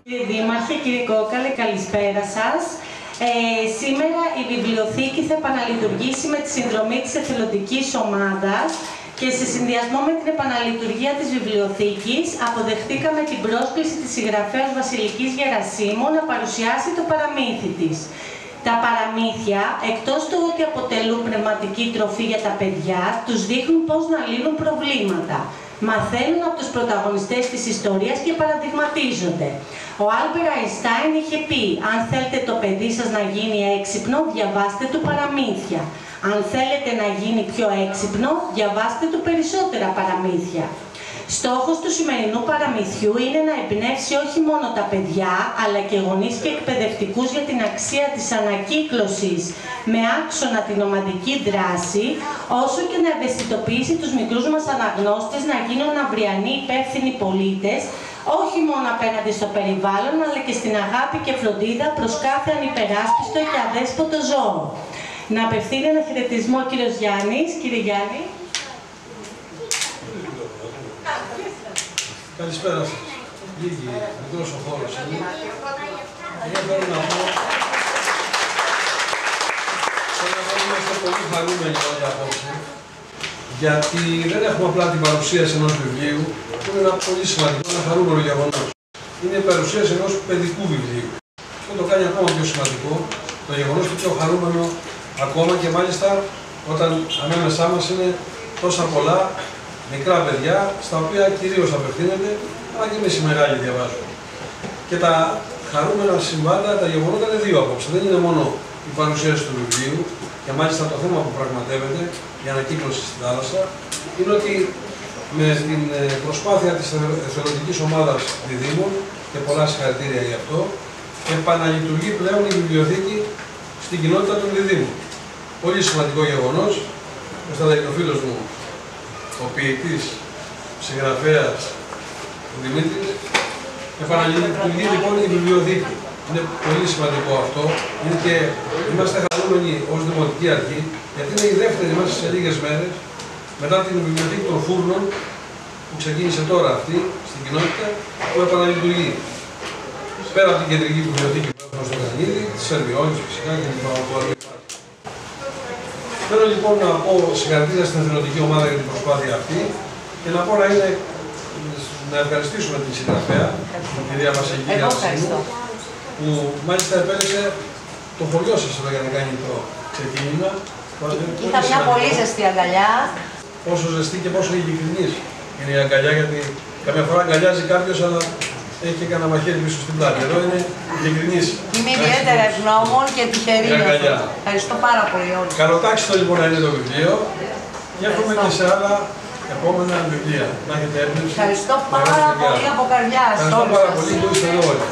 Κύριε Δήμαρχε, κύριε Κόκαλε, καλησπέρα σας. Σήμερα η βιβλιοθήκη θα επαναλειτουργήσει με τη συνδρομή της εθελοντικής ομάδας και σε συνδυασμό με την επαναλειτουργία της βιβλιοθήκης αποδεχτήκαμε την πρόσκληση της συγγραφέας Βασιλικής Γερασίμου να παρουσιάσει το παραμύθι της. Τα παραμύθια, εκτός του ότι αποτελούν πνευματική τροφή για τα παιδιά, τους δείχνουν πώς να λύνουν προβλήματα. Μαθαίνουν από τους πρωταγωνιστές της ιστορίας και παραδειγματίζονται. Ο Άλμπερτ Αϊνστάιν είχε πει: αν θέλετε το παιδί σας να γίνει έξυπνο, διαβάστε του παραμύθια. Αν θέλετε να γίνει πιο έξυπνο, διαβάστε του περισσότερα παραμύθια. Στόχος του σημερινού παραμυθιού είναι να εμπνεύσει όχι μόνο τα παιδιά, αλλά και γονείς και εκπαιδευτικούς για την αξία της ανακύκλωσης με άξονα την ομαδική δράση, όσο και να ευαισθητοποιήσει τους μικρούς μας αναγνώστες να γίνουν αυριανοί υπεύθυνοι πολίτες, όχι μόνο απέναντι στο περιβάλλον, αλλά και στην αγάπη και φροντίδα προς κάθε ανυπεράσπιστο και αδέσποτο ζώο. Να απευθύνει ένα χαιρετισμό ο κύριος Γιάννης. Κύριε Γιάννη. Καλησπέρα σας. Λίγοι, μικρός ο χώρος είναι. Εγώ θέλω να πω ότι είμαστε πολύ χαρούμενοι όλοι απόψε, γιατί δεν έχουμε απλά την παρουσίαση ενός βιβλίου, που είναι ένα πολύ σημαντικό, ένα χαρούμενο γεγονός. Είναι η παρουσίαση ενός παιδικού βιβλίου. Αυτό το κάνει ακόμα πιο σημαντικό, το γεγονός και πιο χαρούμενο ακόμα, και μάλιστα όταν ανάμεσά μας είναι τόσα πολλά μικρά παιδιά, στα οποία κυρίως απευθύνεται, αλλά και εμείς οι μεγάλοι διαβάζουμε. Και τα χαρούμενα συμβάντα, τα γεγονότα είναι δύο απόψε. Δεν είναι μόνο η παρουσίαση του βιβλίου, και μάλιστα το θέμα που πραγματεύεται, η ανακύκλωση στην θάλασσα, είναι ότι με την προσπάθεια της εθελοντικής ομάδας διδήμων, και πολλά συγχαρητήρια γι' αυτό, επαναλειτουργεί πλέον η βιβλιοθήκη στην κοινότητα των διδήμων. Πολύ σημαντικό γεγονός, ώστε να είναι ο φίλος μου, ο ποιητής, συγγραφέας, ο Δημήτρης, επαναλειτουργεί λοιπόν η βιβλιοθήκη. Είναι πολύ σημαντικό αυτό. Είναι και είμαστε χαρούμενοι ως Δημοτική Αρχή, γιατί είναι η δεύτερη μέσα σε λίγες μέρες, μετά την βιβλιοθήκη των Φούρνων, που ξεκίνησε τώρα αυτή στην κοινότητα, που επαναλειτουργεί. Πέρα από την κεντρική βιβλιοθήκη που έχουμε στο Γανίδη, της Σερμιόλης φυσικά και την Παπαδόπουλου. Θέλω λοιπόν να πω συγχαρητήρια στην εθελοντική ομάδα για την προσπάθεια αυτή και να πω να ευχαριστήσουμε την συγγραφέα, την κυρία Βασιλική Γερασίμου, που μάλιστα επέλεξε το χωριό σας εδώ για να κάνει το ξεκίνημα. Είχα μια πολύ ζεστή αγκαλιά. Πόσο ζεστή και πόσο ειλικρινής είναι η αγκαλιά, γιατί καμιά φορά αγκαλιάζει κάποιος, αλλά έχει και κανένα μαχαίρι πίσω στην πλάτη. Εδώ είναι ειλικρινής. Είμαι ιδιαίτερα ευγνώμων και τυχερή για αυτό. Ευχαριστώ πάρα πολύ όλους. Καλοτάξιτο λοιπόν να είναι το βιβλίο και εύχομαι και σε άλλα επόμενα βιβλία. Να έχετε έμπνευση. Ευχαριστώ πάρα πολύ από καρδιάς. Ευχαριστώ πάρα πολύ που είστε εδώ όλοι.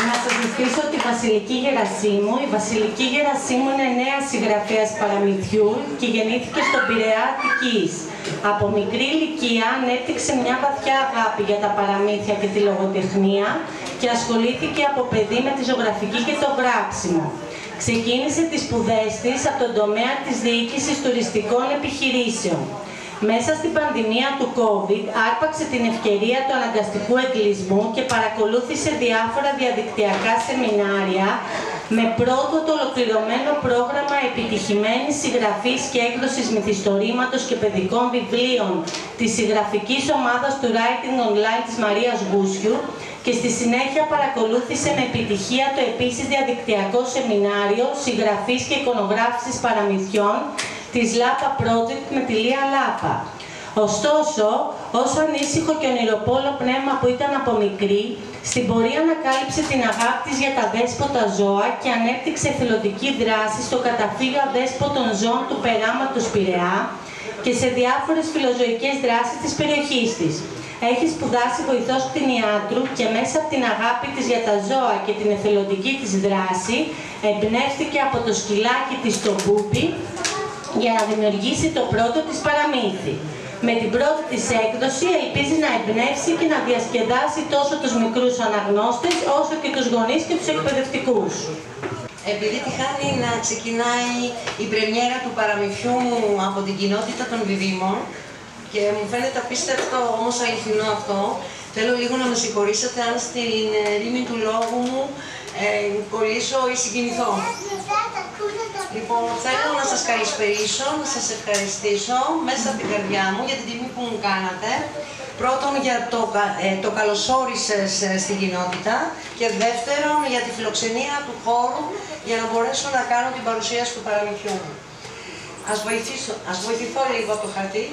Να σας συστήσω τη Βασιλική Γερασίμου. Η Βασιλική Γερασίμου είναι νέα συγγραφέας παραμυθιού και γεννήθηκε στον Πειραιά Αττικής. Από μικρή ηλικία ανέπτυξε μια βαθιά αγάπη για τα παραμύθια και τη λογοτεχνία και ασχολήθηκε από παιδί με τη ζωγραφική και το γράψιμο. Ξεκίνησε τις σπουδές της από τον τομέα της διοίκησης τουριστικών επιχειρήσεων. Μέσα στην πανδημία του COVID άρπαξε την ευκαιρία του αναγκαστικού εγκλεισμού και παρακολούθησε διάφορα διαδικτυακά σεμινάρια με πρώτο το ολοκληρωμένο πρόγραμμα επιτυχημένης συγγραφής και έκδοσης μυθιστορήματος και παιδικών βιβλίων της συγγραφικής ομάδας του Writing Online της Μαρίας Γούσιου και στη συνέχεια παρακολούθησε με επιτυχία το επίσης διαδικτυακό σεμινάριο συγγραφής και εικονογράφησης παραμυθιών της Λάπα Project με τη Λία Λάπα. Ωστόσο, όσο ανήσυχο και ονειροπόλο πνεύμα που ήταν από μικρή, στην πορεία ανακάλυψε την αγάπη της για τα αδέσποτα ζώα και ανέπτυξε εθελοντική δράση στο καταφύγιο αδέσποτων ζώων του περάματος Πειραιά και σε διάφορες φιλοζωικές δράσεις της περιοχής της. Έχει σπουδάσει βοηθός κτηνιάτρου και μέσα από την αγάπη της για τα ζώα και την εθελοντική της δράση εμπνεύστηκε από το σκυλάκι της το Μπούπι για να δημιουργήσει το πρώτο της παραμύθι. Με την πρώτη της έκδοση ελπίζει να εμπνεύσει και να διασκεδάσει τόσο τους μικρούς αναγνώστες όσο και τους γονείς και τους εκπαιδευτικούς. Επειδή τυχάνει να ξεκινάει η πρεμιέρα του παραμυθιού μου από την κοινότητα των διδήμων, Και μου φαίνεται απίστευτο όμως αληθινό αυτό. Θέλω λίγο να με συγχωρήσετε αν στην ρήμη του λόγου μου κολλήσω ή συγκινηθώ. Λοιπόν, θέλω να σας καλησπερίσω, να σας ευχαριστήσω μέσα από την καρδιά μου για την τιμή που μου κάνατε. Πρώτον, για το καλωσόρισες στην κοινότητα και δεύτερον, για τη φιλοξενία του χώρου για να μπορέσω να κάνω την παρουσίαση του παραμυθιού μου. Ας βοηθηθώ λίγο από το χαρτί.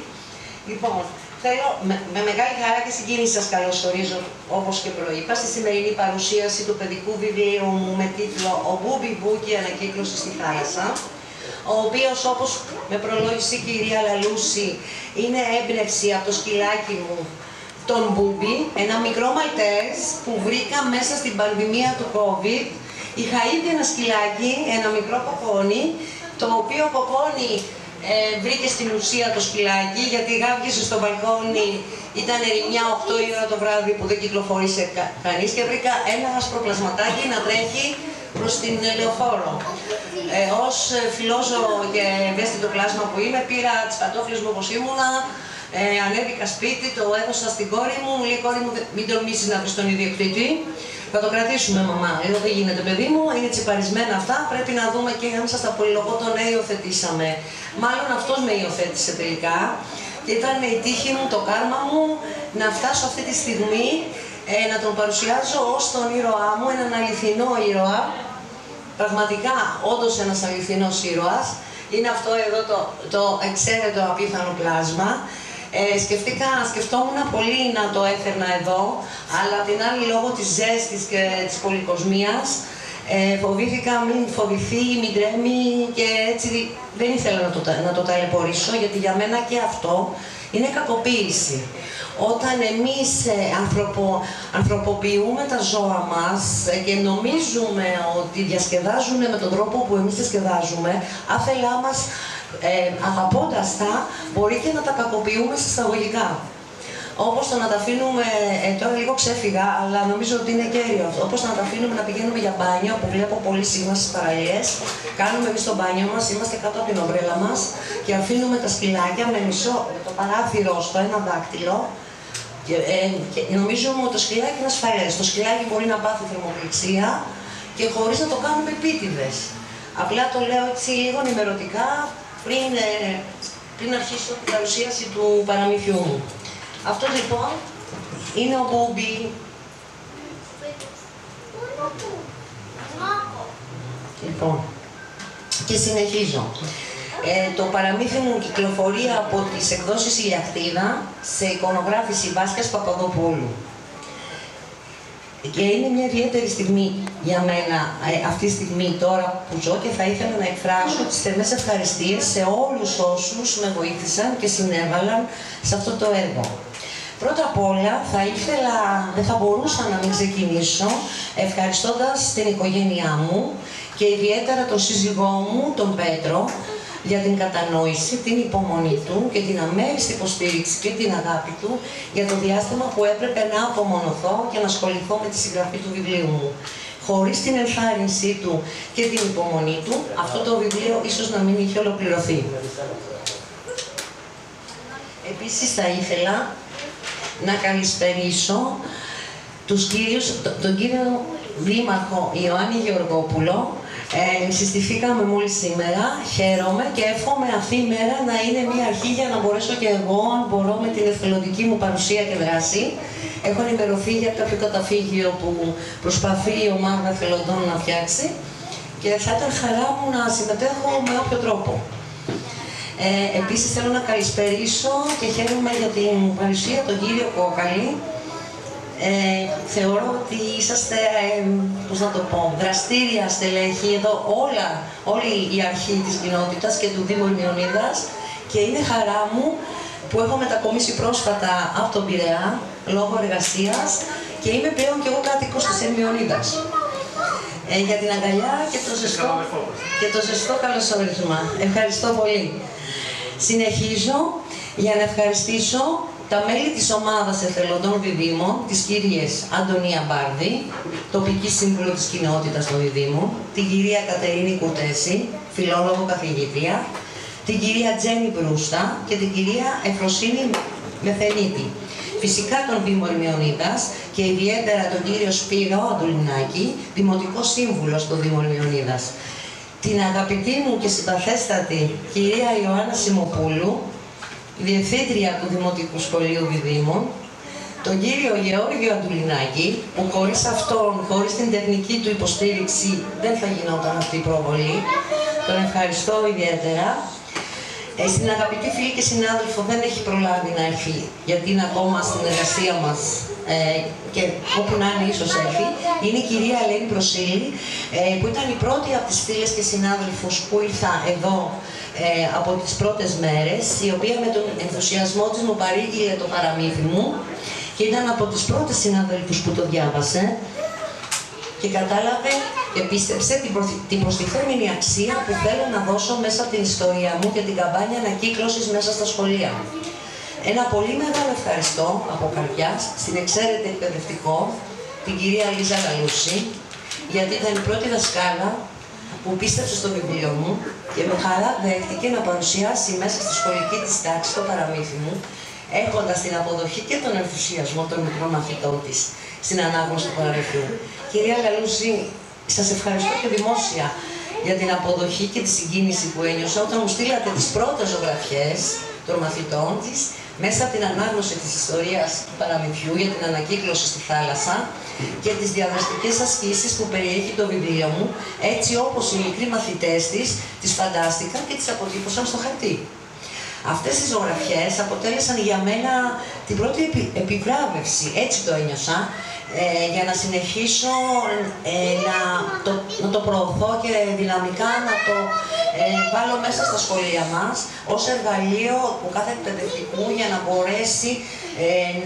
Λοιπόν, θέλω με μεγάλη χαρά και συγκίνηση σας καλωσορίζω, όπως και προείπα, στη σημερινή παρουσίαση του παιδικού βιβλίου μου με τίτλο «Ο Μπούμπι Μπού και η ανακύκλωση στη θάλασσα», ο οποίος, όπως με προλόγησε η κυρία Λαλούση, είναι έμπνευση από το σκυλάκι μου, τον Μπούμπι, ένα μικρό Μαλτέζ που βρήκα μέσα στην πανδημία του COVID. Είχα ήδη ένα σκυλάκι, ένα μικρό κοκόνι, το οποίο κοκόνι βρήκε στην ουσία το σκυλάκι, γιατί γάβγιζε στο μπαλκόνι, ήταν ερημιά 8 η ώρα το βράδυ που δεν κυκλοφορήσε κανείς και βρήκα ένα ασπροπλασματάκι να τρέχει προς την Λεωφόρο. Ως φιλόζωο και ευαίσθητο πλάσμα που είμαι, πήρα τις παντόφλες μου όπως ήμουνα, ανέβηκα σπίτι, το έδωσα στην κόρη μου, μου λέει «Κόρη μου, μην τολμήσεις να βρεις τον ιδιοκτήτη, θα το κρατήσουμε μαμά». Λέω «Δεν γίνεται παιδί μου, είναι τσιπαρισμένα αυτά, πρέπει να δούμε και αν σας τα πολυλογώ τον υιοθετήσαμε». Μάλλον αυτός με υιοθέτησε τελικά και ήταν η τύχη μου, το κάρμα μου, να φτάσω αυτή τη στιγμή να τον παρουσιάζω ως τον ήρωά μου, έναν αληθινό ήρωα, πραγματικά όντως ένας αληθινός ήρωας. Είναι αυτό εδώ το εξαίρετο απίθανο πλάσμα. Σκεφτόμουν πολύ να το έφερνα εδώ, αλλά απ' την άλλη λόγω της ζέστης και της πολυκοσμίας φοβήθηκα μην φοβηθεί, μην τρέμει και έτσι δεν ήθελα να το ταλαιπωρήσω, γιατί για μένα και αυτό είναι κακοποίηση. Όταν εμείς ανθρωποποιούμε τα ζώα μας και νομίζουμε ότι διασκεδάζουν με τον τρόπο που εμείς διασκεδάζουμε, άθελά μας, αγαπώντας τα, μπορεί και να τα κακοποιούμε συσταγωγικά. Όπως το να τα αφήνουμε, τώρα λίγο ξέφυγα, αλλά νομίζω ότι είναι κέριο αυτό, όπως να τα αφήνουμε να πηγαίνουμε για μπάνιο, που βλέπω πολύ συχνά στις παραλίες. Κάνουμε εμείς το μπάνιο μας, είμαστε κάτω από την ομπρέλα μας και αφήνουμε τα σκυλάκια με το παράθυρο στο ένα δάκτυλο. Και νομίζουμε ότι το σκυλάκι είναι ασφαλές. Το σκυλάκι μπορεί να πάθει θερμοπληξία και χωρίς να το κάνουμε επίτηδες. Απλά το λέω έτσι λίγο ενημερωτικά πριν αρχίσω την παρουσίαση του παραμυθιού μου. Αυτό λοιπόν είναι ο Μπούμπι. Λοιπόν, και συνεχίζω. Το παραμύθι μου κυκλοφορεί από τις εκδόσεις Ηλιακτήδα σε εικονογράφηση Βάσκας Παπαδοπούλου. Και είναι μια ιδιαίτερη στιγμή για μένα αυτή τη στιγμή τώρα που ζω και θα ήθελα να εκφράσω τις θερμές ευχαριστίες σε όλους όσους με βοήθησαν και συνέβαλαν σε αυτό το έργο. Πρώτα απ' όλα δεν θα μπορούσα να μην ξεκινήσω ευχαριστώντας την οικογένειά μου και ιδιαίτερα τον σύζυγό μου, τον Πέτρο, για την κατανόηση, την υπομονή του και την αμέριστη υποστήριξη και την αγάπη του για το διάστημα που έπρεπε να απομονωθώ και να ασχοληθώ με τη συγγραφή του βιβλίου μου. Χωρίς την ενθάρρυνσή του και την υπομονή του, αυτό το βιβλίο ίσως να μην είχε ολοκληρωθεί. Επίσης θα ήθελα να καλησπερίσω τον κύριο Δήμαρχο Ιωάννη Γεωργόπουλο. Συστηθήκαμε μόλις σήμερα, χαίρομαι και εύχομαι αυτή η μέρα να είναι μια αρχή για να μπορέσω και εγώ, αν μπορώ, με την εθελοντική μου παρουσία και δράση. Έχω ενημερωθεί για κάποιο καταφύγιο που προσπαθεί η ομάδα εθελοντών να φτιάξει και θα ήταν χαρά μου να συμμετέχω με όποιο τρόπο. Επίσης θέλω να καλησπερίσω και χαίρομαι για την παρουσία τον κύριο Κόκαλη. Θεωρώ ότι είσαστε, πώς να το πω, δραστήρια στελέχη εδώ όλη η αρχή της κοινότητας και του Δήμου Ερμιονίδας και είναι χαρά μου που έχω μετακομίσει πρόσφατα από τον Πειραιά λόγω εργασίας και είμαι πλέον και εγώ κάτοικος της Ερμιονίδας. Για την αγκαλιά και το ζεστό καλωσόρισμα. Ευχαριστώ πολύ. Συνεχίζω για να ευχαριστήσω τα μέλη της ομάδας εθελοντών διδήμων, τις κυρίες Αντωνία Μπάρδη, τοπική σύμβουλο της κοινότητας των διδήμων, την κυρία Κατερίνη Κουτέση, φιλόλογο καθηγήτρια, την κυρία Τζέννη Μπρούστα και την κυρία Εφροσύνη Μεθενίτη. Φυσικά τον Δήμο Ερμιονίδας και ιδιαίτερα τον κύριο Σπύρο Αντουλινάκη, Δημοτικό Σύμβουλο στο Δήμο Ερμιονίδας. Την αγαπητή μου και συμπαθέστατη κυρία Ιωάννα Σιμοπούλου, Διευθύντρια του Δημοτικού Σχολείου Διδήμων, τον κύριο Γεώργιο Αντουλινάκη, που χωρίς αυτόν, χωρίς την τεχνική του υποστήριξη, δεν θα γινόταν αυτή η προβολή. Τον ευχαριστώ ιδιαίτερα. Στην αγαπητή φίλη και συνάδελφο, δεν έχει προλάβει να έρθει, γιατί είναι ακόμα στην εργασία μας και όπου να είναι ίσως έρθει, είναι η κυρία Ελένη Προσήλη, που ήταν η πρώτη από τις φίλες και συνάδελφους που ήρθα εδώ από τις πρώτες μέρες, η οποία με τον ενθουσιασμό της μου παρήγγειλε το παραμύθι μου και ήταν από τις πρώτες συναδέλφους που το διάβασε και κατάλαβε και πίστεψε την προστιθέμενη αξία που θέλω να δώσω μέσα από την ιστορία μου και την καμπάνια ανακύκλωσης μέσα στα σχολεία. Ένα πολύ μεγάλο ευχαριστώ από καρδιάς στην εξαίρετη εκπαιδευτικό, την κυρία Λίζα Γαλούση, γιατί ήταν η πρώτη δασκάλα που πίστεψε στο βιβλίο μου και με χαρά δέχτηκε να παρουσιάσει μέσα στη σχολική της τάξη το παραμύθι μου, έχοντας την αποδοχή και τον ενθουσιασμό των μικρών μαθητών της στην ανάγνωση του παραμυθιού. Κυρία Γαλούση, σας ευχαριστώ και δημόσια για την αποδοχή και τη συγκίνηση που ένιωσα όταν μου στείλατε τις πρώτες ζωγραφιές των μαθητών της μέσα από την ανάγνωση της ιστορίας του παραμυθιού για την ανακύκλωση στη θάλασσα και τις διαδραστικές ασκήσεις που περιέχει το βιβλίο μου, έτσι όπως οι μικροί μαθητές της τις φαντάστηκαν και τις αποτύπωσαν στο χαρτί. Αυτές οι ζωγραφιές αποτέλεσαν για μένα την πρώτη επιβράβευση, έτσι το ένιωσα, για να συνεχίσω να το προωθώ και δυναμικά να το βάλω μέσα στα σχολεία μας ως εργαλείο του κάθε εκπαιδευτικού για να μπορέσει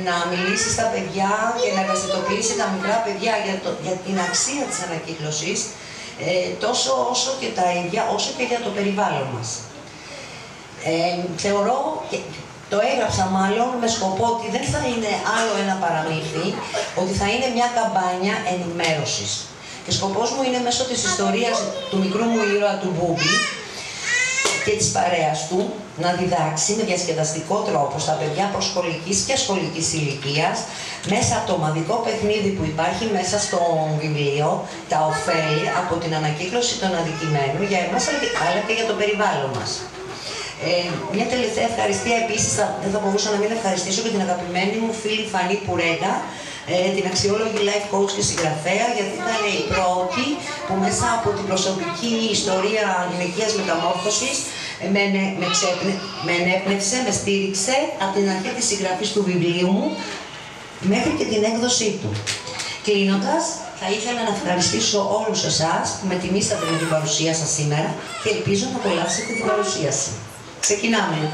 να μιλήσει στα παιδιά και να ευαισθητοποιήσει τα μικρά παιδιά για την αξία της ανακύκλωσης, τόσο όσο και τα ίδια, όσο και για το περιβάλλον μας. Θεωρώ, και το έγραψα μάλλον με σκοπό ότι δεν θα είναι άλλο ένα παραμύθι, ότι θα είναι μια καμπάνια ενημέρωσης. Και σκοπός μου είναι μέσω της ιστορίας του μικρού μου ήρωα του Μπούμπι και της παρέας του να διδάξει με διασκεδαστικό τρόπο στα παιδιά προσχολικής και σχολικής ηλικίας, μέσα από το ομαδικό παιχνίδι που υπάρχει μέσα στο βιβλίο, τα ωφέλη από την ανακύκλωση των αντικειμένων για εμάς αλλά και για το περιβάλλον μας. Μια τελευταία ευχαριστία επίσης, δεν θα μπορούσα να μην ευχαριστήσω και την αγαπημένη μου φίλη Φανή Πουρέγκα, την αξιόλογη life coach και συγγραφέα, γιατί ήταν η πρώτη που μέσα από την προσωπική ιστορία γυναικείας μεταμόρφωσης με ενέπνευσε, με στήριξε από την αρχή της συγγραφής του βιβλίου μου μέχρι και την έκδοσή του. Κλείνοντας, θα ήθελα να ευχαριστήσω όλους εσάς που με τιμήσατε με την παρουσία σας σήμερα και ελπίζω να απολαύσετε την παρουσίαση. Ξεκινάμε.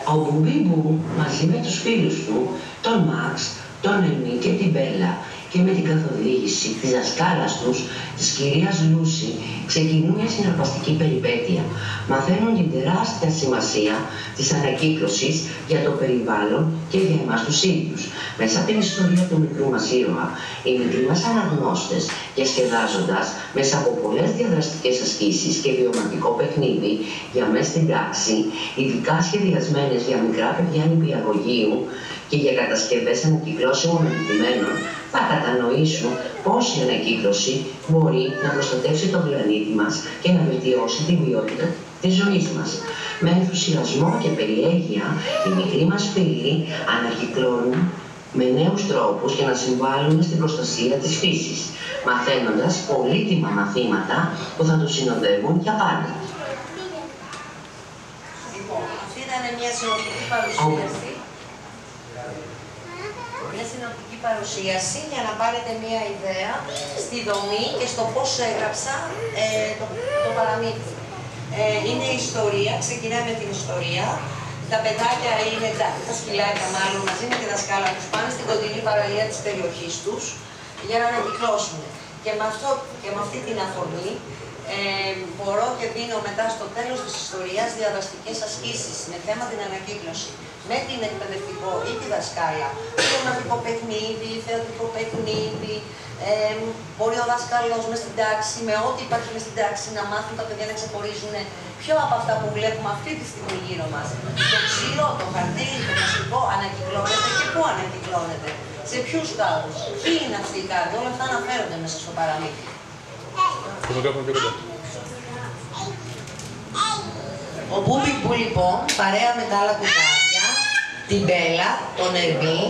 Ο Μπουμπίμπου μαζί με τους φίλους του, τον Μαξ, τον Εμί και την Μπέλα και με την καθοδήγηση της δασκάλας τους, της κυρίας Λούση, ξεκινούν μια συναρπαστική περιπέτεια. Μαθαίνουν την τεράστια σημασία της ανακύκλωσης για το περιβάλλον και για εμάς τους ίδιους. Μέσα από την ιστορία του μικρού μας ήρωα, οι μικροί μας αναγνώστες, διασκεδάζοντας μέσα από πολλές διαδραστικές ασκήσεις και βιωματικό παιχνίδι για μέσα στην τάξη, ειδικά σχεδιασμένες για μικρά παιδιά νηπιαγωγείου και για κατασκευές ανακυκλώσιμων αντικειμένων, θα κατανοήσουν πώς η ανακύκλωση μπορεί να προστατεύσει τον πλανήτη μας και να βελτιώσει την ποιότητα της ζωής μας. Με ενθουσιασμό και περιέργεια, οι μικροί μας φίλοι ανακυκλώνουν με νέους τρόπους για να συμβάλλουν στην προστασία της φύσης, μαθαίνοντας πολύτιμα μαθήματα που θα τους συνοδεύουν για πάντα. Αυτή ήταν μια συνοπτική παρουσίαση. Μια συνοπτική παρουσίαση για να πάρετε μια ιδέα στη δομή και στο πώς έγραψα το παραμύθι. Είναι η ιστορία, ξεκινάει με την ιστορία. Τα παιδάκια είναι, τα σκυλάκια μάλλον, μαζί με τη δασκάλα τους, πάνε στην κοντινή παραλία της περιοχής τους για να ανακυκλώσουν. Και με αυτή την αφορμή μπορώ και δίνω μετά στο τέλος της ιστορίας διαδραστικές ασκήσεις με θέμα την ανακύκλωση. Με την εκπαιδευτικό ή τη δασκάλα, βιωματικό παιχνίδι, θεατρικό παιχνίδι, Μπορεί ο δάσκαλος μες στην τάξη, με ό,τι υπάρχει μες στην τάξη, να μάθουν τα παιδιά να ξεχωρίζουν ποιο από αυτά που βλέπουμε αυτή τη στιγμή γύρω μας. Το ξύλο, το χαρτί, το πλαστικό ανακυκλώνεται και πού ανακυκλώνεται. Σε ποιους κάδους, ποιοι είναι αυτοί οι κάδοι, όλα αυτά αναφέρονται μέσα στο παραμύθι. Ο Μπούμπικ Μπού λοιπόν, παρέα με τα άλλα κουτάκια, την Μπέλα, τον Ερμή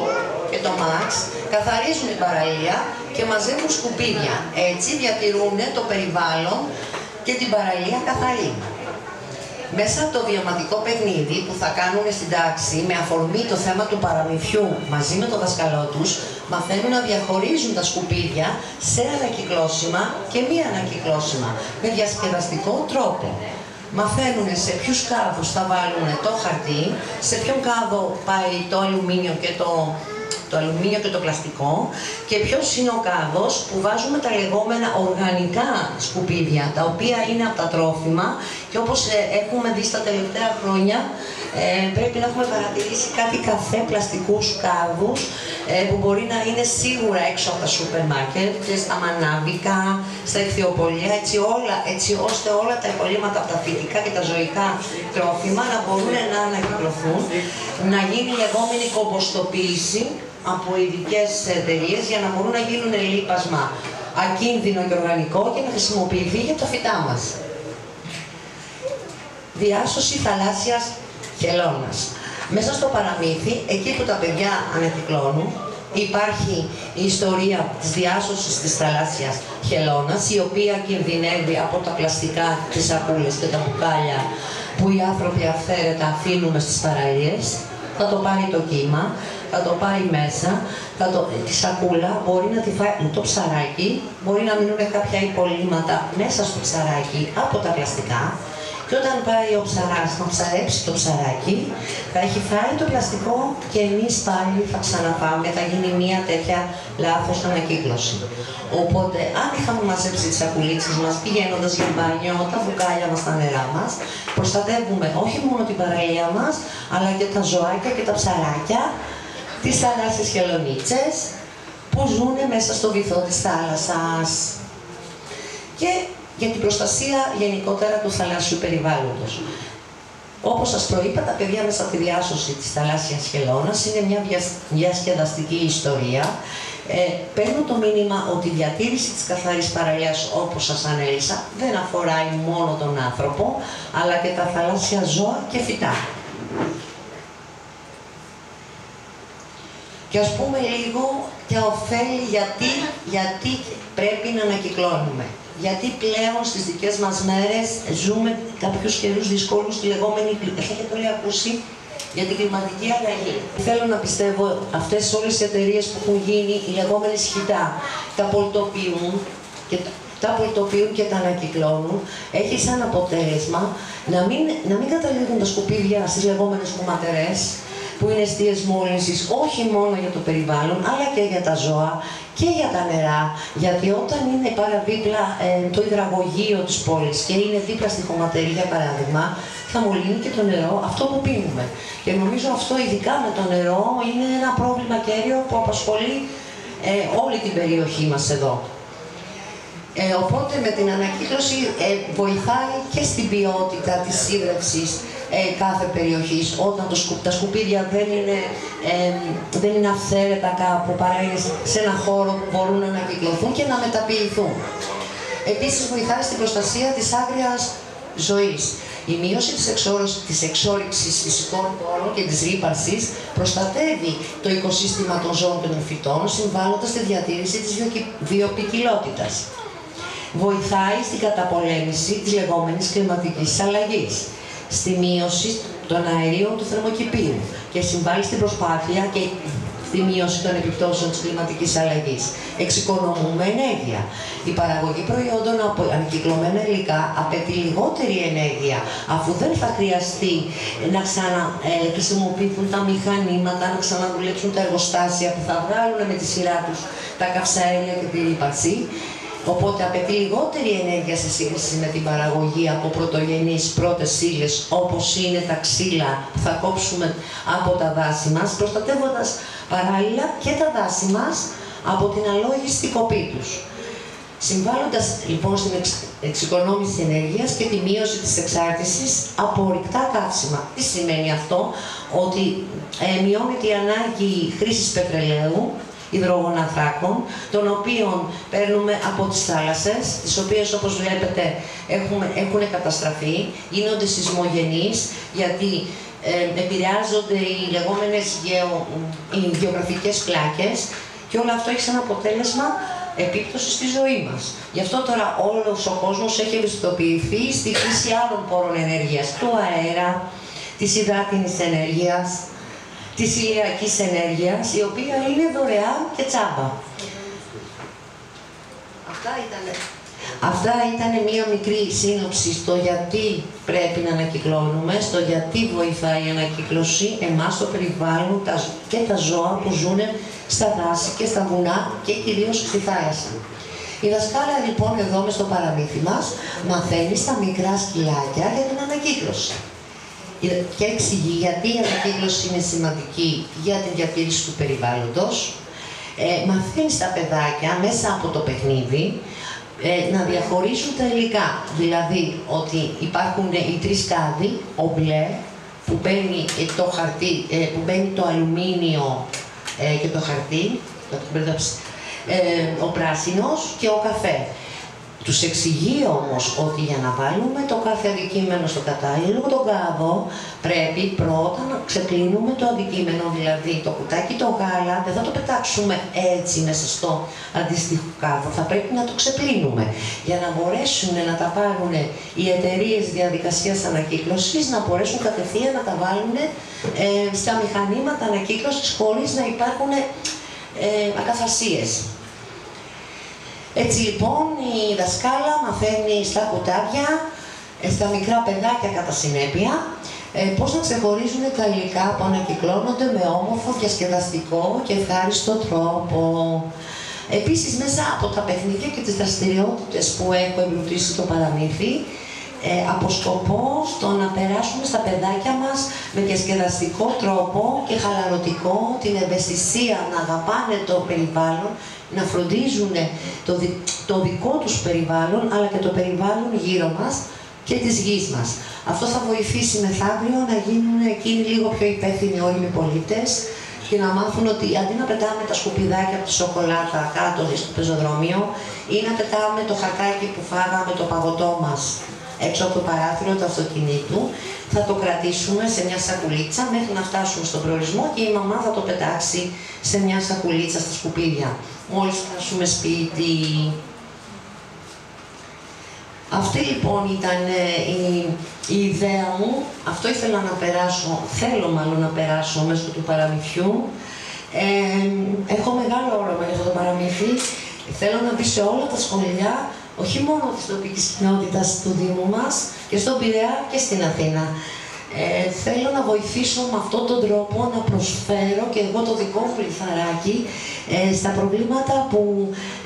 και τον Μαξ, καθαρίζουν την παραλία και μαζεύουν σκουπίδια. Έτσι διατηρούν το περιβάλλον και την παραλία καθαρή. Μέσα από το βιωματικό παιχνίδι που θα κάνουν στην τάξη, με αφορμή το θέμα του παραμυθιού μαζί με τον δασκαλό τους, μαθαίνουν να διαχωρίζουν τα σκουπίδια σε ανακυκλώσιμα και μη ανακυκλώσιμα, με διασκεδαστικό τρόπο. Μαθαίνουν σε ποιους κάδους θα βάλουν το χαρτί, σε ποιον κάδο πάει το αλουμίνιο και το πλαστικό και ποιος είναι ο κάδος που βάζουμε τα λεγόμενα οργανικά σκουπίδια, τα οποία είναι από τα τρόφιμα και όπως έχουμε δει στα τελευταία χρόνια πρέπει να έχουμε παρατηρήσει κάτι καφέ πλαστικούς κάδους που μπορεί να είναι σίγουρα έξω από τα σούπερ μάρκετ και στα μανάβικα, στα εχθιοπολία, έτσι ώστε όλα τα υπολείμματα από τα φυτικά και τα ζωικά τρόφιμα να μπορούν να ανακυκλωθούν, να γίνει λεγόμενη κομποστοποίηση από ειδικές εταιρείες για να μπορούν να γίνουν λίπασμα ακίνδυνο και οργανικό και να χρησιμοποιηθεί για τα φυτά μας. Διάσωση θαλάσσιας χελώνας. Μέσα στο παραμύθι, εκεί που τα παιδιά ανακυκλώνουν, υπάρχει η ιστορία της διάσωσης της θαλάσσιας χελώνας, η οποία κινδυνεύει από τα πλαστικά, τις σακούλες και τα μπουκάλια που οι άνθρωποι αυθαίρετα αφήνουμε στις παραλίες. Θα το πάρει το κύμα, θα το πάει μέσα, τη σακούλα μπορεί να τη φάει το ψαράκι, μπορεί να μείνουν κάποια υπολείμματα μέσα στο ψαράκι από τα πλαστικά και όταν πάει ο ψαράς να ψαρέψει το ψαράκι, θα έχει φάει το πλαστικό και εμείς πάλι θα ξαναφάμε, θα γίνει μια τέτοια λάθος ανακύκλωση. Οπότε, αν είχαμε μαζέψει τις σακουλίτσες μας πηγαίνοντας για μπάνιο, τα μπουκάλια μας, τα νερά μας, προστατεύουμε όχι μόνο την παραλία μας, αλλά και τα ζωάκια και τα ψαράκια, τις θαλάσσιες χελωνίτσες που ζουν μέσα στο βυθό της θάλασσας. Και για την προστασία γενικότερα του θαλάσσιου περιβάλλοντος. Όπως σας προείπα, τα παιδιά μέσα από τη διάσωση της θαλάσσιας χελώνας είναι μια διασκεδαστική ιστορία. Παίρνω το μήνυμα ότι η διατήρηση της καθαρής παραλίας, όπως σας ανέλησα, δεν αφορά μόνο τον άνθρωπο, αλλά και τα θαλάσσια ζώα και φυτά. Και ας πούμε λίγο για ωφέλη γιατί πρέπει να ανακυκλώνουμε. Γιατί πλέον στις δικές μας μέρες ζούμε κάποιους καιρούς δύσκολους, τη λεγόμενη, έχετε όλοι ακούσει, για την κλιματική αλλαγή. Θέλω να πιστεύω αυτές όλες οι εταιρείες που έχουν γίνει, οι λεγόμενες χιτά, τα πολτοποιούν και τα ανακυκλώνουν, έχει σαν αποτέλεσμα να μην καταλήγουν τα σκουπίδια στις λεγόμενες κουματερές, που είναι αιστείες μόλυνσης όχι μόνο για το περιβάλλον, αλλά και για τα ζώα και για τα νερά. Γιατί όταν είναι παραδίπλα το υδραγωγείο της πόλης και είναι δίπλα στη χωματερή, για παράδειγμα, θα μολύνει και το νερό, αυτό που πίνουμε. Και νομίζω αυτό, ειδικά με το νερό, είναι ένα πρόβλημα κέριο που απασχολεί όλη την περιοχή μας εδώ. Οπότε με την ανακύκλωση βοηθάει και στην ποιότητα της σίδρευσης κάθε περιοχής, όταν τα σκουπίδια δεν είναι αυθαίρετα κάπου, παρά είναι σε ένα χώρο που μπορούν να ανακυκλωθούν και να μεταποιηθούν. Επίσης βοηθάει στην προστασία της άγριας ζωής. Η μείωση της εξόρυξης φυσικών πόρων και της ρύπανσης προστατεύει το οικοσύστημα των ζώων και των φυτών, συμβάλλοντας στη διατήρηση της βιοποικιλότητας. Βοηθάει στην καταπολέμηση της λεγόμενης κλιματικής αλλαγής, στη μείωση των αερίων του θερμοκηπίου και συμβάλλει στην προσπάθεια και στη μείωση των επιπτώσεων της κλιματικής αλλαγής. Εξοικονομούμε ενέργεια. Η παραγωγή προϊόντων από ανακυκλωμένα υλικά απαιτεί λιγότερη ενέργεια, αφού δεν θα χρειαστεί να ξαναχρησιμοποιηθούν τα μηχανήματα, να ξαναδουλέψουν τα εργοστάσια που θα βγάλουν με τη σειρά τους τα καυσαέρια και τη ρύπανση. Οπότε απαιτεί λιγότερη ενέργεια σε σύγκριση με την παραγωγή από πρωτογενείς πρώτες ύλες, όπως είναι τα ξύλα που θα κόψουμε από τα δάση μας, προστατεύοντας παράλληλα και τα δάση μας από την αλόγιστη κοπή τους. Συμβάλλοντας λοιπόν στην εξοικονόμηση ενέργειας και τη μείωση της εξάρτησης από ορυκτά καύσιμα. Τι σημαίνει αυτό? Ότι μειώνεται η ανάγκη χρήσης πετρελαίου, υδρογοναθράκων, των οποίων παίρνουμε από τις θάλασσες, τις οποίες όπως βλέπετε έχουν καταστραφεί, γίνονται σεισμογενείς, γιατί επηρεάζονται οι λεγόμενες γεωγραφικές πλάκες και όλο αυτό έχει σαν αποτέλεσμα επίπτωση στη ζωή μας. Γι' αυτό τώρα όλος ο κόσμος έχει ευαισθητοποιηθεί στη χρήση άλλων πόρων ενέργειας, του αέρα, της υδάτινης ενέργειας, της ηλιακής ενέργειας, η οποία είναι δωρεάν και τσάμπα. Αυτά ήταν μία μικρή σύνοψη στο γιατί πρέπει να ανακυκλώνουμε, στο γιατί βοηθάει η ανακύκλωση εμάς, το περιβάλλον και τα ζώα που ζουν στα δάση και στα βουνά και κυρίως στη θάλασσα. Η δασκάλα λοιπόν εδώ μες στο παραμύθι μας μαθαίνει στα μικρά σκυλάκια για την ανακύκλωση. Και εξηγεί γιατί η ανακύκλωση είναι σημαντική για την διατήρηση του περιβάλλοντος. Μαθαίνει στα παιδάκια μέσα από το παιχνίδι να διαχωρίσουν τα υλικά. Δηλαδή ότι υπάρχουν οι τρεις κάδοι, ο μπλε που μπαίνει το χαρτί, που μπαίνει το αλουμίνιο και το χαρτί, ο πράσινος και ο καφέ. Τους εξηγεί όμως ότι για να βάλουμε το κάθε αντικείμενο στο κατάλληλο τον κάδο πρέπει πρώτα να ξεκλίνουμε το αντικείμενο, δηλαδή το κουτάκι το γάλα δεν θα το πετάξουμε έτσι μέσα στο αντίστοιχο κάδο, θα πρέπει να το ξεκλίνουμε για να μπορέσουν να τα πάρουν οι εταιρείες διαδικασίας ανακύκλωσης, να μπορέσουν κατευθείαν να τα βάλουν στα μηχανήματα ανακύκλωσης χωρίς να υπάρχουν ακαθαρσίες. Έτσι λοιπόν η δασκάλα μαθαίνει στα κουτάβια, στα μικρά παιδάκια κατά συνέπεια, πώς να ξεχωρίζουν τα υλικά που ανακυκλώνονται με όμορφο, διασκεδαστικό και ευχάριστο τρόπο. Επίσης μέσα από τα παιχνίδια και τις δραστηριότητες που έχω εμπλουτίσει το παραμύθι, αποσκοπώ στο να περάσουμε στα παιδάκια μας με διασκεδαστικό τρόπο και χαλαρωτικό την ευαισθησία να αγαπάνε το περιβάλλον, να φροντίζουν το δικό τους περιβάλλον, αλλά και το περιβάλλον γύρω μας και της γης μας. Αυτό θα βοηθήσει μεθαύριο να γίνουν εκείνοι λίγο πιο υπεύθυνοι όριμοι πολίτες και να μάθουν ότι αντί να πετάμε τα σκουπιδάκια από τη σοκολάτα κάτω στο πεζοδρόμιο ή να πετάμε το χαρτάκι που φάγαμε το παγωτό μας έξω από το παράθυρο του αυτοκινήτου, θα το κρατήσουμε σε μια σακουλίτσα μέχρι να φτάσουμε στον προορισμό και η μαμά θα το πετάξει σε μια σακουλίτσα στα σκουπίδια. Μόλις φτάσουμε σπίτι. Αυτή λοιπόν ήταν η ιδέα μου. Αυτό ήθελα να περάσω, θέλω μάλλον να περάσω μέσω του παραμυθιού. Έχω μεγάλο όραμα για αυτό το παραμύθι. Θέλω να μπει σε όλα τα σχολεία, όχι μόνο της τοπικής κοινότητας του Δήμου μας, και στον Πειραιά και στην Αθήνα. Θέλω να βοηθήσω με αυτόν τον τρόπο να προσφέρω και εγώ το δικό μου λιθαράκι στα προβλήματα που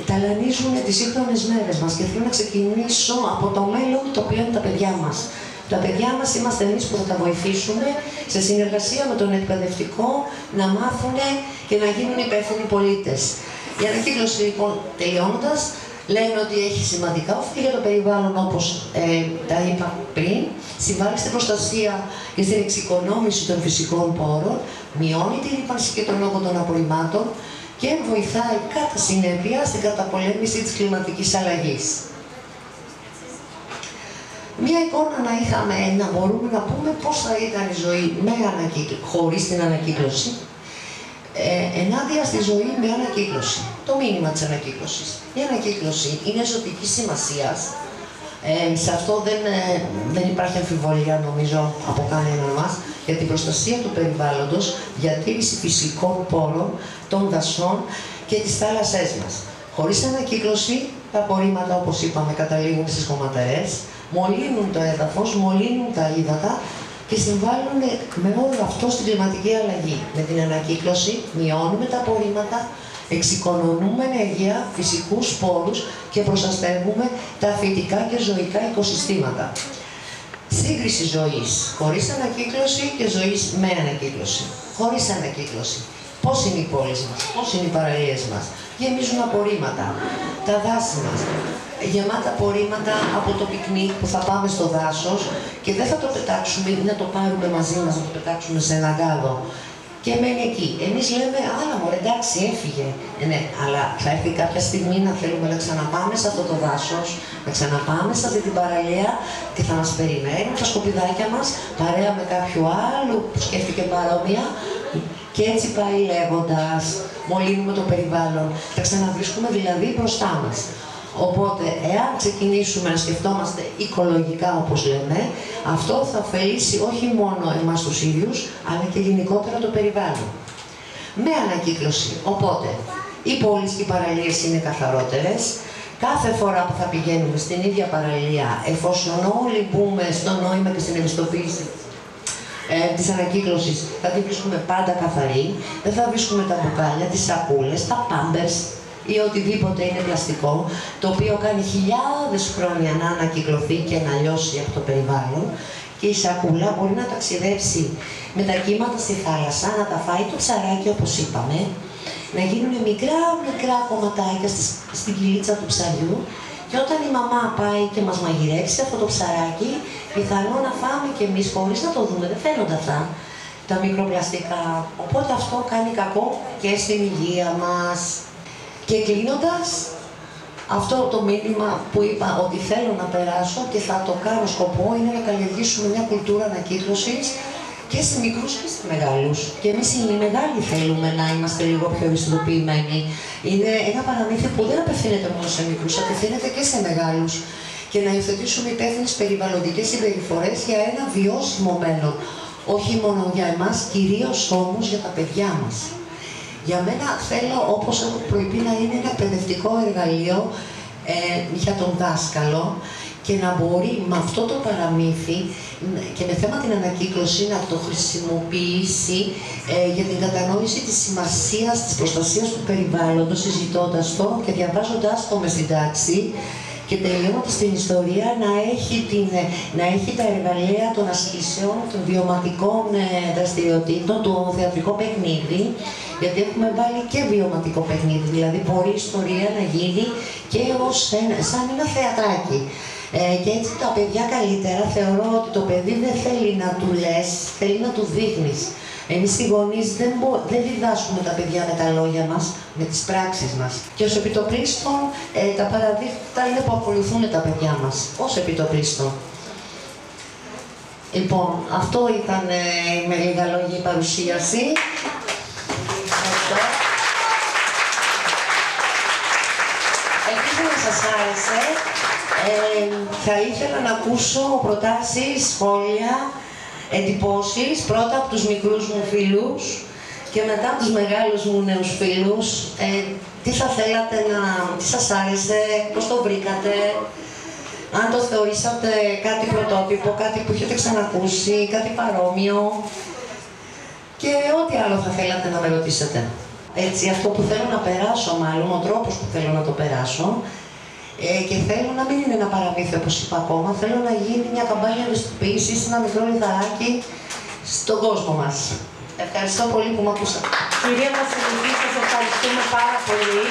ταλανίζουν τις σύγχρονες μέρες μας και θέλω να ξεκινήσω από το μέλλον το οποίο είναι τα παιδιά μας. Τα παιδιά μας είμαστε εμείς που θα τα βοηθήσουμε σε συνεργασία με τον εκπαιδευτικό να μάθουν και να γίνουν υπεύθυνοι πολίτες. Η ανακύκλωση λοιπόν, τελειώνοντας, λέμε ότι έχει σημαντικά όφελη για το περιβάλλον, όπως τα είπα πριν, συμβάλλει στην προστασία και στην εξοικονόμηση των φυσικών πόρων, μειώνει τη ρύπανση και τον όγκο των απορριμμάτων και βοηθάει κατά συνέπεια στην καταπολέμηση της κλιματικής αλλαγής. Μία εικόνα να είχαμε, να μπορούμε να πούμε πώς θα ήταν η ζωή χωρίς την ανακύκλωση, ενάντια στη ζωή με ανακύκλωση. Το μήνυμα της ανακύκλωσης. Η ανακύκλωση είναι ζωτικής σημασίας. Σε αυτό δεν υπάρχει αμφιβολία, νομίζω, από κανέναν μας, για την προστασία του περιβάλλοντος, διατήρηση φυσικών πόρων, των δασών και τις θάλασσές μας. Χωρίς ανακύκλωση, τα απορρίμματα, όπως είπαμε, καταλήγουν στις χωματερές, μολύνουν το έδαφος, μολύνουν τα ύδατα και συμβάλλουν με όλο αυτό στην κλιματική αλλαγή. Με την ανακύκλωση μειώνουμε τα απορρίμματα, εξοικονομούμε ενέργεια, φυσικούς πόρους και προστατεύουμε τα φυτικά και ζωικά οικοσυστήματα. Σύγκριση ζωής χωρίς ανακύκλωση και ζωής με ανακύκλωση. Χωρίς ανακύκλωση. Πώς είναι οι πόλεις μας, πώς είναι οι παραλίες μας, γεμίζουν απορρίμματα. Τα δάση μας, γεμάτα απορρίμματα από το πικνίκ που θα πάμε στο δάσος και δεν θα το πετάξουμε ή να το πάρουμε μαζί μας, να το πετάξουμε σε ένα γάδο. Και μένει εκεί. Εμείς λέμε, άλλα μωρέ, εντάξει, έφυγε. Ναι, αλλά θα έρθει κάποια στιγμή να θέλουμε να ξαναπάμε σε αυτό το δάσος, να ξαναπάμε σε αυτή την παραλία και θα μας περιμένουν τα σκουπιδάκια μας, παρέα με κάποιο άλλο που σκέφτηκε παρόμοια. Και έτσι πάει λέγοντας, μολύνουμε το περιβάλλον. Τα ξαναβρίσκουμε δηλαδή μπροστά μας. Οπότε, εάν ξεκινήσουμε να σκεφτόμαστε οικολογικά, όπως λέμε, αυτό θα ωφελήσει όχι μόνο εμάς τους ίδιους, αλλά και γενικότερα το περιβάλλον. Με ανακύκλωση. Οπότε, οι πόλεις και οι παραλίες είναι καθαρότερες. Κάθε φορά που θα πηγαίνουμε στην ίδια παραλία, εφόσον όλοι μπούμε στο νόημα και στην ευαισθητοποίηση της ανακύκλωσης, θα τη βρίσκουμε πάντα καθαρή. Δεν θα βρίσκουμε τα μπουκάλια, τις σακούλες, τα πάμπερς ή οτιδήποτε είναι πλαστικό, το οποίο κάνει χιλιάδες χρόνια να ανακυκλωθεί και να λιώσει από το περιβάλλον. Και η σακούλα μπορεί να ταξιδέψει με τα κύματα στη θάλασσα, να τα φάει το ψαράκι όπως είπαμε, να γίνουν μικρά κομματάκια στην κυλίτσα του ψαριού και όταν η μαμά πάει και μας μαγειρέψει αυτό το ψαράκι, πιθανό να φάμε κι εμείς χωρίς να το δούμε, δεν φαίνονται αυτά, τα μικροπλαστικά. Οπότε αυτό κάνει κακό και στην υγεία μας. Και κλείνοντας, αυτό το μήνυμα που είπα ότι θέλω να περάσω και θα το κάνω σκοπό είναι να καλλιεργήσουμε μια κουλτούρα ανακύκλωσης και σε μικρούς και σε μεγάλους. Και εμείς οι μεγάλοι θέλουμε να είμαστε λίγο πιο ευαισθητοποιημένοι. Είναι ένα παραμύθι που δεν απευθύνεται μόνο σε μικρούς, απευθύνεται και σε μεγάλους. Και να υιοθετήσουμε υπεύθυνες περιβαλλοντικές συμπεριφορές για ένα βιώσιμο μέλλον. Όχι μόνο για εμάς, κυρίως όμως για τα παιδιά μας. Για μένα θέλω, όπως έχω προειπεί, να είναι ένα εκπαιδευτικό εργαλείο για τον δάσκαλο και να μπορεί με αυτό το παραμύθι και με θέμα την ανακύκλωση να το χρησιμοποιήσει για την κατανόηση της σημασίας της προστασίας του περιβάλλοντος, συζητώντας το και διαβάζοντάς το μες στην τάξη και τελειώνοντας την ιστορία να έχει τα εργαλεία των ασκήσεων, των βιωματικών δραστηριοτήτων, το θεατρικό παιχνίδι, γιατί έχουμε βάλει και βιωματικό παιχνίδι, δηλαδή μπορεί η ιστορία να γίνει και σαν ένα θεατράκι. Και έτσι τα παιδιά καλύτερα θεωρώ ότι το παιδί δεν θέλει να του λες, θέλει να του δείχνεις. Εμείς οι γονείς δεν διδάσκουμε τα παιδιά με τα λόγια μας, με τις πράξεις μας. Και ως επιτοπλίστων τα παραδείγματα είναι που ακολουθούν τα παιδιά μας, ως επιτοπλίστων. Λοιπόν, αυτό ήταν με λίγα λόγια η παρουσίαση. Ελπίζω να σας άρεσε. Θα ήθελα να ακούσω προτάσεις, σχόλια, εντυπώσεις, πρώτα από τους μικρούς μου φίλους και μετά από τους μεγάλους μου νέους φίλους. Τι θα θέλατε τι σας άρεσε, πώς το βρήκατε, αν το θεωρήσατε κάτι πρωτότυπο, κάτι που έχετε ξανακούσει, κάτι παρόμοιο και ό,τι άλλο θα θέλατε να με ρωτήσετε. Έτσι, αυτό που θέλω να περάσω μάλλον, ο τρόπος που θέλω να το περάσω, και θέλω να μην είναι ένα παραμύθι όπως είπα ακόμα, θέλω να γίνει μια καμπάνια ευαισθητοποίησης, ένα μικρό λιθαράκι στον κόσμο μας. Ευχαριστώ πολύ που με ακούσατε. Κυρία Βασιλική, σας ευχαριστούμε πάρα πολύ.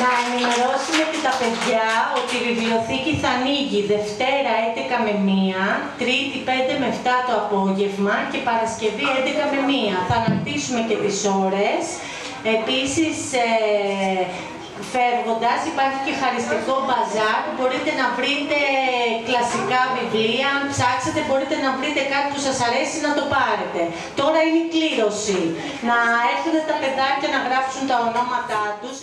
Να ενημερώσουμε και τα παιδιά ότι η βιβλιοθήκη θα ανοίγει Δευτέρα 11 με 1, Τρίτη 5 με 7 το απόγευμα και Παρασκευή 11 με 1. Θα αναρτήσουμε και τις ώρες. Επίσης, φεύγοντας υπάρχει και χαριστικό μπαζάρ που μπορείτε να βρείτε κλασικά βιβλία. Αν ψάξετε μπορείτε να βρείτε κάτι που σας αρέσει να το πάρετε. Τώρα είναι η κλήρωση. Να έρθουν τα παιδάκια να γράψουν τα ονόματά τους.